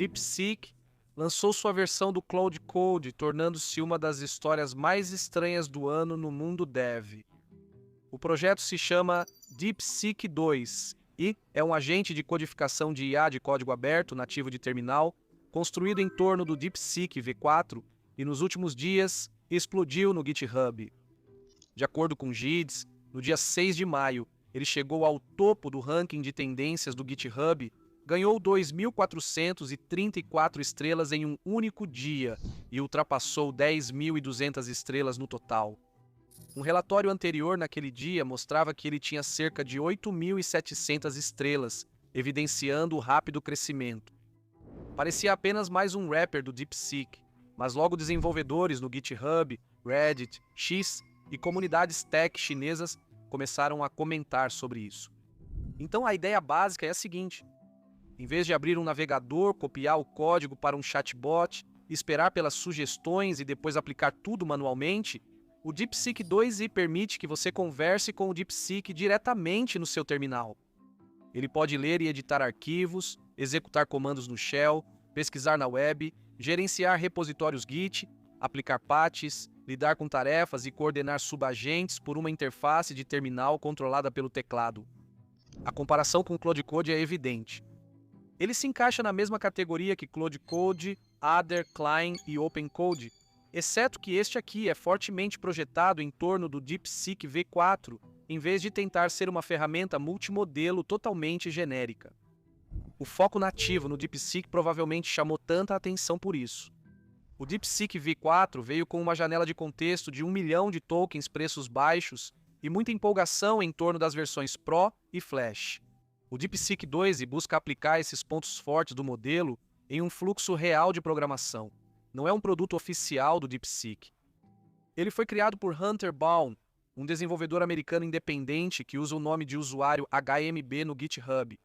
DeepSeek lançou sua versão do Claude Code, tornando-se uma das histórias mais estranhas do ano no mundo dev. O projeto se chama DeepSeek 2 e é um agente de codificação de IA de código aberto nativo de terminal, construído em torno do DeepSeek V4 e nos últimos dias explodiu no GitHub. De acordo com GIDS, no dia 6 de maio, ele chegou ao topo do ranking de tendências do GitHub, ganhou 2.434 estrelas em um único dia e ultrapassou 10.200 estrelas no total. Um relatório anterior naquele dia mostrava que ele tinha cerca de 8.700 estrelas, evidenciando o rápido crescimento. Parecia apenas mais um wrapper do DeepSeek, mas logo desenvolvedores no GitHub, Reddit, X e comunidades tech chinesas começaram a comentar sobre isso. Então a ideia básica é a seguinte: em vez de abrir um navegador, copiar o código para um chatbot, esperar pelas sugestões e depois aplicar tudo manualmente, o DeepSeek 2i permite que você converse com o DeepSeek diretamente no seu terminal. Ele pode ler e editar arquivos, executar comandos no shell, pesquisar na web, gerenciar repositórios Git, aplicar patches, lidar com tarefas e coordenar subagentes por uma interface de terminal controlada pelo teclado. A comparação com o Claude Code é evidente. Ele se encaixa na mesma categoria que Claude Code, Adder, Cline e OpenCode, exceto que este aqui é fortemente projetado em torno do DeepSeek V4, em vez de tentar ser uma ferramenta multimodelo totalmente genérica. O foco nativo no DeepSeek provavelmente chamou tanta atenção por isso. O DeepSeek V4 veio com uma janela de contexto de 1 milhão de tokens preços baixos e muita empolgação em torno das versões Pro e Flash. O DeepSeek 2 busca aplicar esses pontos fortes do modelo em um fluxo real de programação. Não é um produto oficial do DeepSeek. Ele foi criado por Hunter Baum, um desenvolvedor americano independente que usa o nome de usuário HMB no GitHub.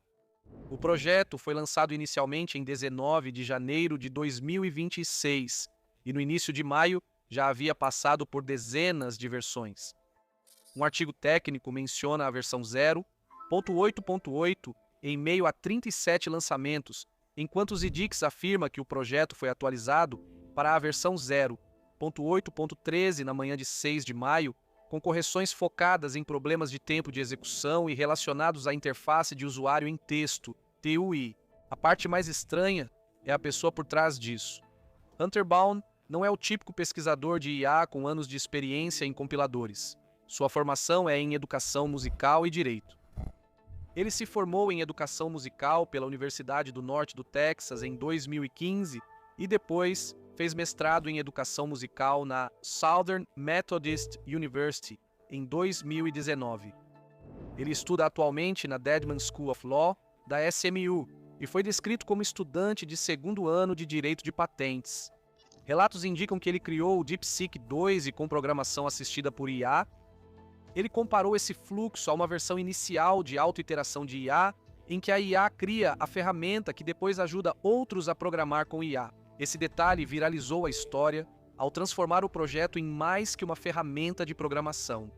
O projeto foi lançado inicialmente em 19 de janeiro de 2026 e no início de maio já havia passado por dezenas de versões. Um artigo técnico menciona a versão 0.8.8 em meio a 37 lançamentos, enquanto o ZDX afirma que o projeto foi atualizado para a versão 0.8.13 na manhã de 6 de maio, com correções focadas em problemas de tempo de execução e relacionados à interface de usuário em texto, TUI. A parte mais estranha é a pessoa por trás disso. Hunter Baum não é o típico pesquisador de IA com anos de experiência em compiladores. Sua formação é em educação musical e direito. Ele se formou em educação musical pela Universidade do Norte do Texas em 2015 e depois fez mestrado em educação musical na Southern Methodist University em 2019. Ele estuda atualmente na Dedman School of Law da SMU e foi descrito como estudante de segundo ano de Direito de Patentes. Relatos indicam que ele criou o DeepSeek 2 com programação assistida por IA. Ele comparou esse fluxo a uma versão inicial de auto-iteração de IA, em que a IA cria a ferramenta que depois ajuda outros a programar com IA. Esse detalhe viralizou a história ao transformar o projeto em mais que uma ferramenta de programação.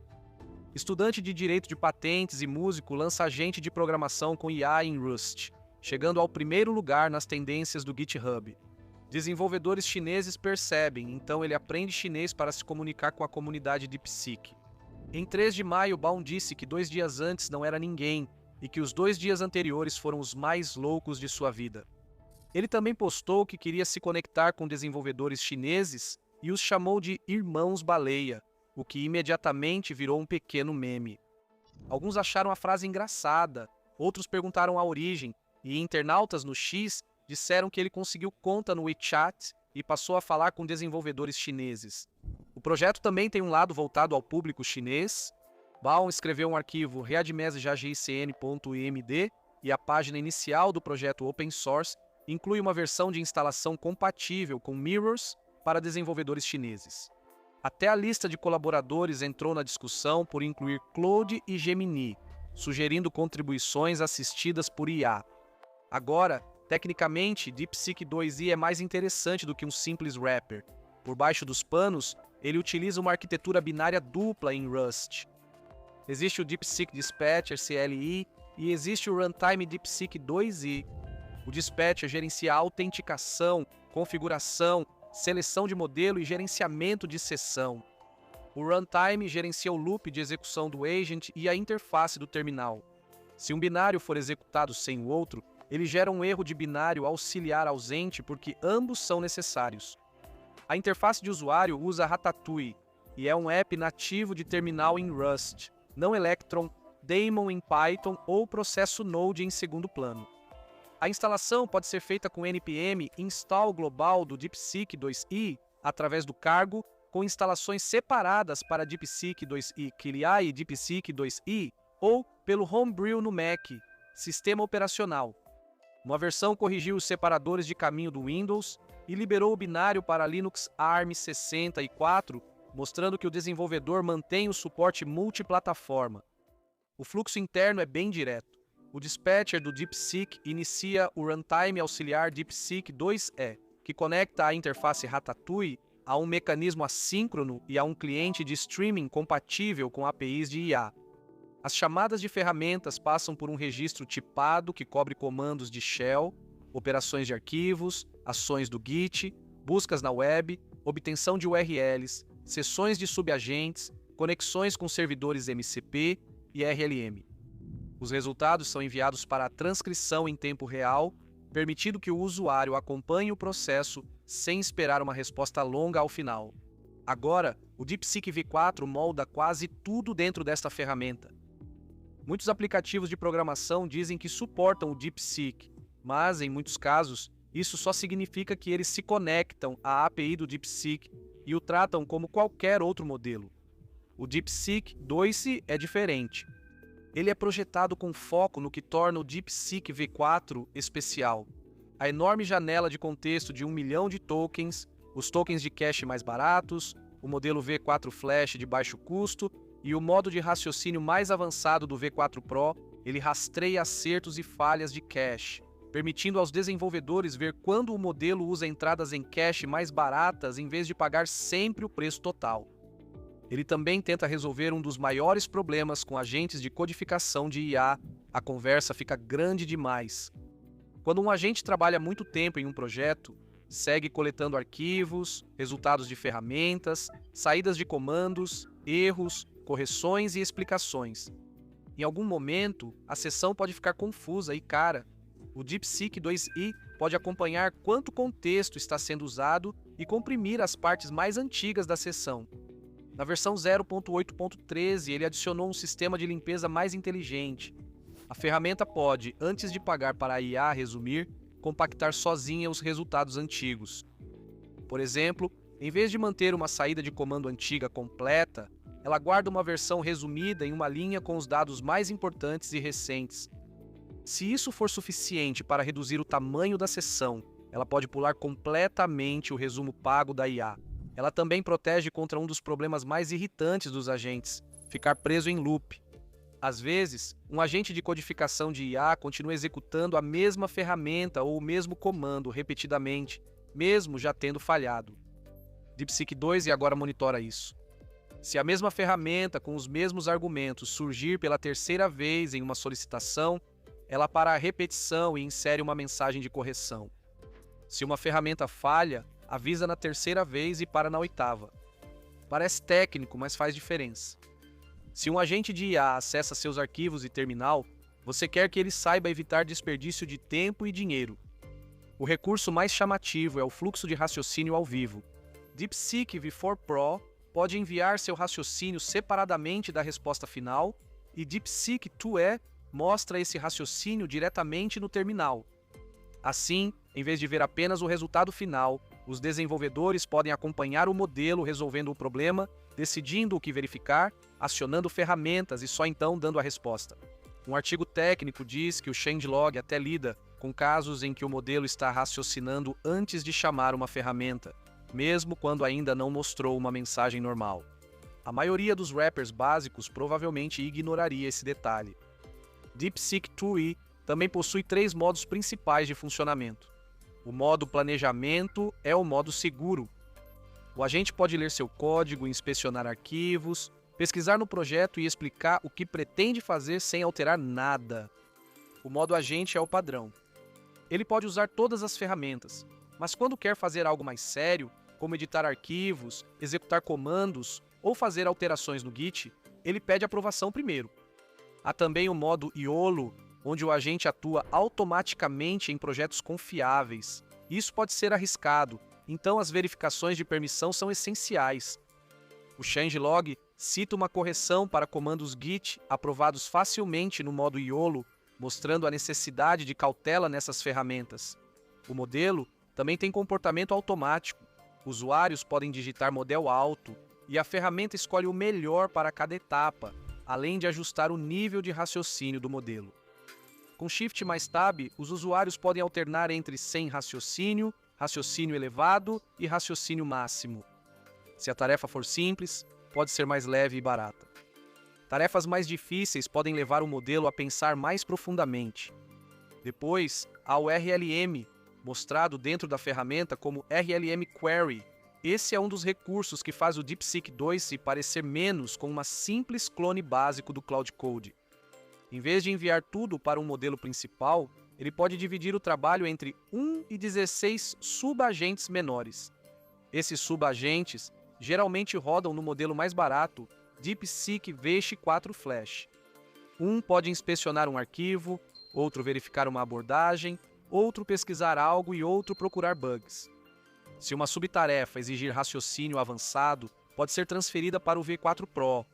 Estudante de direito de patentes e músico lança agente de programação com IA em Rust, chegando ao primeiro lugar nas tendências do GitHub. Desenvolvedores chineses percebem, então ele aprende chinês para se comunicar com a comunidade DeepSeek. Em 3 de maio, Baum disse que 2 dias antes não era ninguém e que os 2 dias anteriores foram os mais loucos de sua vida. Ele também postou que queria se conectar com desenvolvedores chineses e os chamou de Irmãos Baleia, o que imediatamente virou um pequeno meme. Alguns acharam a frase engraçada, outros perguntaram a origem, e internautas no X disseram que ele conseguiu conta no WeChat e passou a falar com desenvolvedores chineses. O projeto também tem um lado voltado ao público chinês. Baum escreveu um arquivo readmesjgicn.imd e a página inicial do projeto open source inclui uma versão de instalação compatível com mirrors para desenvolvedores chineses. Até a lista de colaboradores entrou na discussão por incluir Claude e Gemini, sugerindo contribuições assistidas por IA. Agora, tecnicamente, DeepSeek 2i é mais interessante do que um simples wrapper. Por baixo dos panos, ele utiliza uma arquitetura binária dupla em Rust. Existe o DeepSeek Dispatcher CLI e existe o Runtime DeepSeek 2i. O dispatcher gerencia a autenticação, configuração, seleção de modelo e gerenciamento de sessão. O runtime gerencia o loop de execução do agent e a interface do terminal. Se um binário for executado sem o outro, ele gera um erro de binário auxiliar ausente porque ambos são necessários. A interface de usuário usa Ratatouille e é um app nativo de terminal em Rust, não Electron, Daemon em Python ou processo Node em segundo plano. A instalação pode ser feita com npm install global do DeepSeek 2i através do cargo, com instalações separadas para DeepSeek 2i KDE e DeepSeek 2i ou pelo Homebrew no Mac, sistema operacional. Uma versão corrigiu os separadores de caminho do Windows e liberou o binário para Linux ARM64, mostrando que o desenvolvedor mantém o suporte multiplataforma. O fluxo interno é bem direto. O dispatcher do DeepSeek inicia o runtime auxiliar DeepSeek 2e, que conecta a interface Ratatouille a um mecanismo assíncrono e a um cliente de streaming compatível com APIs de IA. As chamadas de ferramentas passam por um registro tipado que cobre comandos de shell, operações de arquivos, ações do Git, buscas na web, obtenção de URLs, sessões de subagentes, conexões com servidores MCP e RLM. Os resultados são enviados para a transcrição em tempo real, permitindo que o usuário acompanhe o processo sem esperar uma resposta longa ao final. Agora, o DeepSeek V4 molda quase tudo dentro desta ferramenta. Muitos aplicativos de programação dizem que suportam o DeepSeek, mas, em muitos casos, isso só significa que eles se conectam à API do DeepSeek e o tratam como qualquer outro modelo. O DeepSeek 2i é diferente. Ele é projetado com foco no que torna o DeepSeek V4 especial. A enorme janela de contexto de 1 milhão de tokens, os tokens de cache mais baratos, o modelo V4 Flash de baixo custo e o modo de raciocínio mais avançado do V4 Pro, ele rastreia acertos e falhas de cache, permitindo aos desenvolvedores ver quando o modelo usa entradas em cache mais baratas em vez de pagar sempre o preço total. Ele também tenta resolver um dos maiores problemas com agentes de codificação de IA. A conversa fica grande demais. Quando um agente trabalha muito tempo em um projeto, segue coletando arquivos, resultados de ferramentas, saídas de comandos, erros, correções e explicações. Em algum momento, a sessão pode ficar confusa e cara. O DeepSeek 2i pode acompanhar quanto contexto está sendo usado e comprimir as partes mais antigas da sessão. Na versão 0.8.13, ele adicionou um sistema de limpeza mais inteligente. A ferramenta pode, antes de pagar para a IA resumir, compactar sozinha os resultados antigos. Por exemplo, em vez de manter uma saída de comando antiga completa, ela guarda uma versão resumida em uma linha com os dados mais importantes e recentes. Se isso for suficiente para reduzir o tamanho da sessão, ela pode pular completamente o resumo pago da IA. Ela também protege contra um dos problemas mais irritantes dos agentes, ficar preso em loop. Às vezes, um agente de codificação de IA continua executando a mesma ferramenta ou o mesmo comando repetidamente, mesmo já tendo falhado. DeepSeek 2 agora monitora isso. Se a mesma ferramenta com os mesmos argumentos surgir pela terceira vez em uma solicitação, ela para a repetição e insere uma mensagem de correção. Se uma ferramenta falha, avisa na terceira vez e para na oitava. Parece técnico, mas faz diferença. Se um agente de IA acessa seus arquivos e terminal, você quer que ele saiba evitar desperdício de tempo e dinheiro. O recurso mais chamativo é o fluxo de raciocínio ao vivo. DeepSeek V4 Pro pode enviar seu raciocínio separadamente da resposta final e DeepSeek 2e mostra esse raciocínio diretamente no terminal. Assim, em vez de ver apenas o resultado final, os desenvolvedores podem acompanhar o modelo resolvendo o problema, decidindo o que verificar, acionando ferramentas e só então dando a resposta. Um artigo técnico diz que o changelog até lida com casos em que o modelo está raciocinando antes de chamar uma ferramenta, mesmo quando ainda não mostrou uma mensagem normal. A maioria dos wrappers básicos provavelmente ignoraria esse detalhe. DeepSeek 2i também possui 3 modos principais de funcionamento. O modo planejamento é o modo seguro. O agente pode ler seu código, inspecionar arquivos, pesquisar no projeto e explicar o que pretende fazer sem alterar nada. O modo agente é o padrão. Ele pode usar todas as ferramentas, mas quando quer fazer algo mais sério, como editar arquivos, executar comandos ou fazer alterações no Git, ele pede aprovação primeiro. Há também o modo YOLO, onde o agente atua automaticamente em projetos confiáveis. Isso pode ser arriscado, então as verificações de permissão são essenciais. O changelog cita uma correção para comandos Git aprovados facilmente no modo YOLO, mostrando a necessidade de cautela nessas ferramentas. O modelo também tem comportamento automático. Usuários podem digitar model alto e a ferramenta escolhe o melhor para cada etapa, além de ajustar o nível de raciocínio do modelo. Com Shift mais Tab, os usuários podem alternar entre sem raciocínio, raciocínio elevado e raciocínio máximo. Se a tarefa for simples, pode ser mais leve e barata. Tarefas mais difíceis podem levar o modelo a pensar mais profundamente. Depois, há o RLM, mostrado dentro da ferramenta como RLM Query. Esse é um dos recursos que faz o DeepSeek 2 se parecer menos com uma simples clone básico do Cloud Code. Em vez de enviar tudo para um modelo principal, ele pode dividir o trabalho entre 1 e 16 subagentes menores. Esses subagentes geralmente rodam no modelo mais barato, DeepSeek VX4 Flash. Um pode inspecionar um arquivo, outro verificar uma abordagem, outro pesquisar algo e outro procurar bugs. Se uma subtarefa exigir raciocínio avançado, pode ser transferida para o V4 Pro.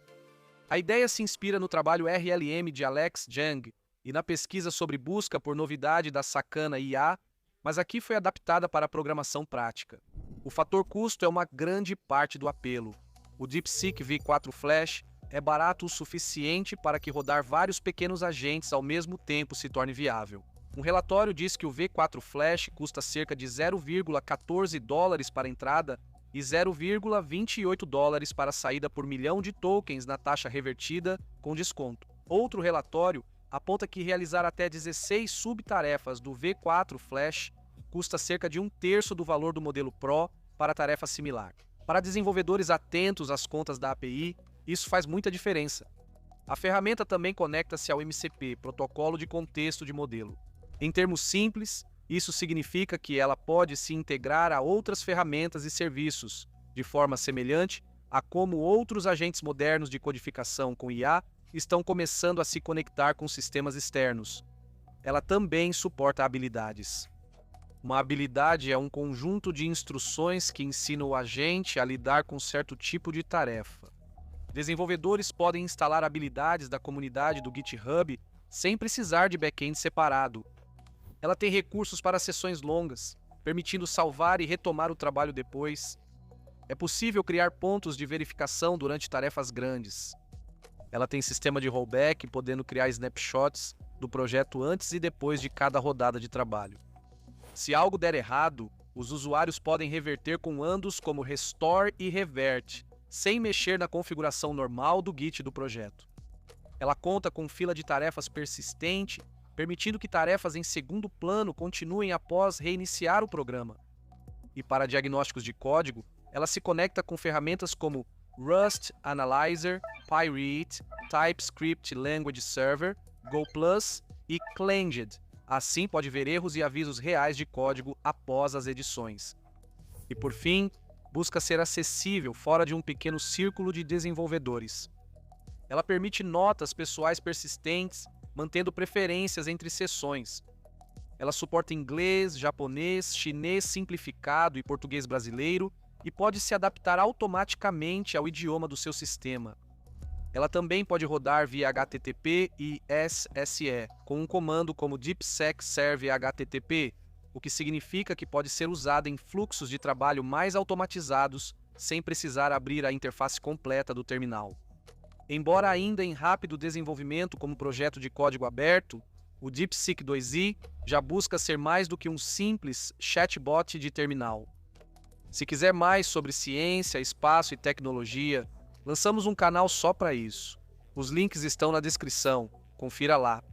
A ideia se inspira no trabalho RLM de Alex Jung e na pesquisa sobre busca por novidade da Sakana IA, mas aqui foi adaptada para a programação prática. O fator custo é uma grande parte do apelo. O DeepSeek V4 Flash é barato o suficiente para que rodar vários pequenos agentes ao mesmo tempo se torne viável. Um relatório diz que o V4 Flash custa cerca de 0,14 dólares para a entrada e 0,28 dólares para a saída por milhão de tokens na taxa revertida com desconto. Outro relatório aponta que realizar até 16 subtarefas do V4 Flash custa cerca de 1/3 do valor do modelo Pro para tarefa similar. Para desenvolvedores atentos às contas da API, isso faz muita diferença. A ferramenta também conecta-se ao MCP, Protocolo de Contexto de Modelo. Em termos simples, isso significa que ela pode se integrar a outras ferramentas e serviços, de forma semelhante a como outros agentes modernos de codificação com IA estão começando a se conectar com sistemas externos. Ela também suporta habilidades. Uma habilidade é um conjunto de instruções que ensina o agente a lidar com certo tipo de tarefa. Desenvolvedores podem instalar habilidades da comunidade do GitHub sem precisar de back-end separado. Ela tem recursos para sessões longas, permitindo salvar e retomar o trabalho depois. É possível criar pontos de verificação durante tarefas grandes. Ela tem sistema de rollback, podendo criar snapshots do projeto antes e depois de cada rodada de trabalho. Se algo der errado, os usuários podem reverter comandos como restore e revert, sem mexer na configuração normal do Git do projeto. Ela conta com fila de tarefas persistente, permitindo que tarefas em segundo plano continuem após reiniciar o programa. E para diagnósticos de código, ela se conecta com ferramentas como Rust Analyzer, Pyreet, TypeScript Language Server, Go+ e Clanged. Assim pode ver erros e avisos reais de código após as edições. E por fim, busca ser acessível fora de um pequeno círculo de desenvolvedores. Ela permite notas pessoais persistentes, mantendo preferências entre seções. Ela suporta inglês, japonês, chinês simplificado e português brasileiro e pode se adaptar automaticamente ao idioma do seu sistema. Ela também pode rodar via HTTP e SSE, com um comando como deepsec serve HTTP, o que significa que pode ser usada em fluxos de trabalho mais automatizados, sem precisar abrir a interface completa do terminal. Embora ainda em rápido desenvolvimento como projeto de código aberto, o DeepSeek 2i já busca ser mais do que um simples chatbot de terminal. Se quiser mais sobre ciência, espaço e tecnologia, lançamos um canal só para isso. Os links estão na descrição, confira lá.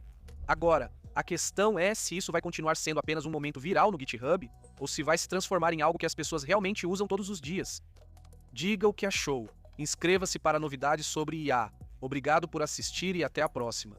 Agora, a questão é se isso vai continuar sendo apenas um momento viral no GitHub ou se vai se transformar em algo que as pessoas realmente usam todos os dias. Diga o que achou. Inscreva-se para novidades sobre IA. Obrigado por assistir e até a próxima.